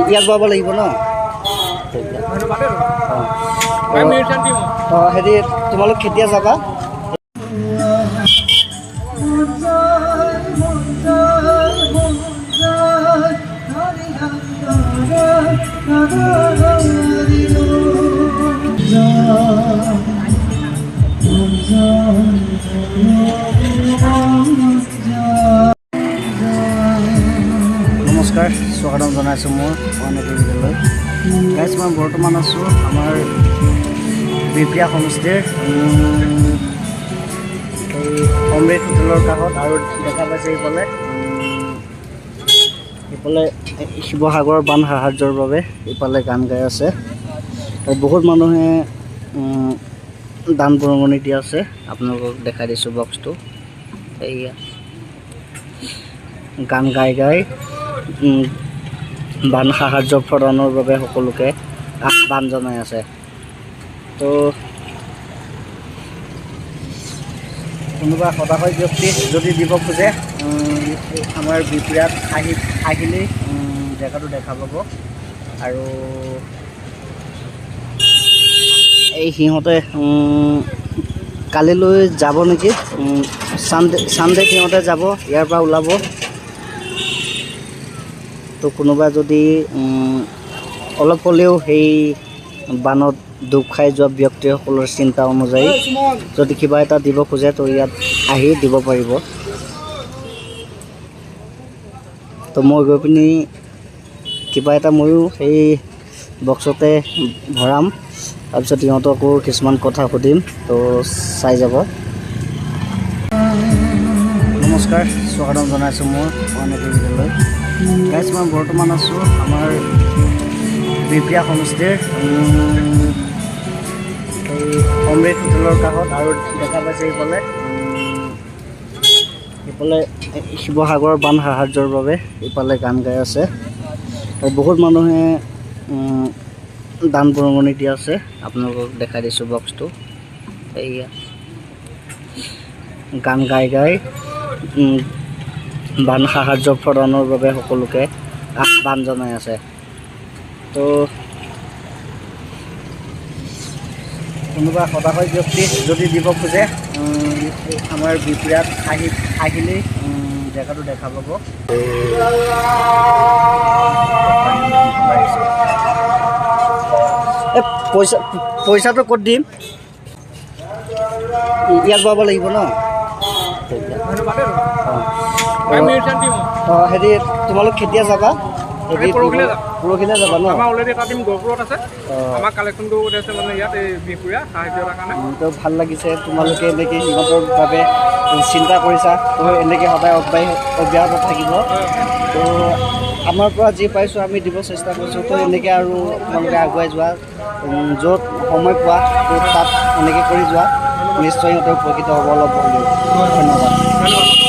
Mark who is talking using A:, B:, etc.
A: ইয়াত পাব লাগিব ন হেৰি তোমালোক কেতিয়া যাবা নমস্কাৰ স্বাগতম জনাইছোঁ মোৰ অনেকে ভিডিঅ'লৈ গাইজ মই বৰ্তমান আছোঁ আমাৰ বিপিয়া হোমষ্টেৰ এই অমৃত হোটেলৰ কাষত আৰু দেখা পাইছে এইফালে শিৱসাগৰৰ বান সাহায্যৰ বাবে এইফালে গান গাই আছে আৰু বহুত মানুহে দান বৰঙণি দি আছে আপোনালোকক দেখাই দিছোঁ বক্সটো এইয়া গান গাই গাই বান সাহায্য প্ৰদানৰ বাবে সকলোকে আহ্বান জনাই আছে তো কোনোবা সদায় ব্যক্তি যদি দিব খোজে আমাৰ বিপিয়াত আহিলেই জেগাটো দেখা পাব আৰু এই সিহঁতে কালিলৈ যাব নেকি ছানডে সিহঁতে যাব ইয়াৰ পৰা ওলাব তো কোনোবা যদি অলপ হ'লেও সেই বানত ডুব খাই যোৱা ব্যক্তিসকলৰ চিন্তা অনুযায়ী যদি কিবা এটা দিব খোজে তো ইয়াত আহি দিব পাৰিব তো মই গৈ পিনি কিবা এটা ময়ো সেই বক্সতে ভৰাম তাৰপিছত সিহঁতকো কিছুমান কথা সুধিম তো চাই যাব নমস্কাৰ স্বাগতম জনাইছোঁ মোৰ অনেকে ভিডিঅ'লৈ গাইজ মই বৰ্তমান আছোঁ আমাৰ বিপিয়া হোমষ্টেৰ এই অমৃত হোটেলৰ কাষত আৰু দেখা পাইছে এইফালে শিৱসাগৰৰ বান সাহায্যৰ বাবে এইফালে গান গাই আছে আৰু বহুত মানুহে দান বৰঙণি দি আছে আপোনালোকক দেখাই দিছোঁ বক্সটো এইয়া গান গাই গাই বান সাহায্য প্ৰদানৰ বাবে সকলোকে আহ্বান জনাই আছে তো কোনোবা সদায় ব্যক্তি যদি দিব খোজে আমাৰ বিপিয়াত আহিলেই জেগাটো দেখা পাব পইচাটো ক'ত দিম ইয়াত পাব লাগিব ন হেৰি তোমালোক কেতিয়া যাবা পৰহিলৈ যাবা ন
B: অলৰেডি এটা টিম গহপুৰত আছে আমাৰ কালেকশ্যনটো আছে মানে ইয়াত এই বিপুৰীয়া সাহায্যৰ কাৰণে
A: তো ভাল লাগিছে তোমালোকে এনেকৈ সিহঁতৰ বাবে চিন্তা কৰিছা তো এনেকৈ সদায় অব্যাহত থাকিব তো আমাৰ পৰা যি পাইছোঁ আমি দিব চেষ্টা কৰিছোঁ তো এনেকৈ আৰু তোমালোকে আগুৱাই যোৱা য'ত সময় পোৱা তো তাত এনেকৈ কৰি যোৱা নিশ্চয় সিহঁতে উপকৃত হ'ব অলপ হ'লেও ধন্যবাদ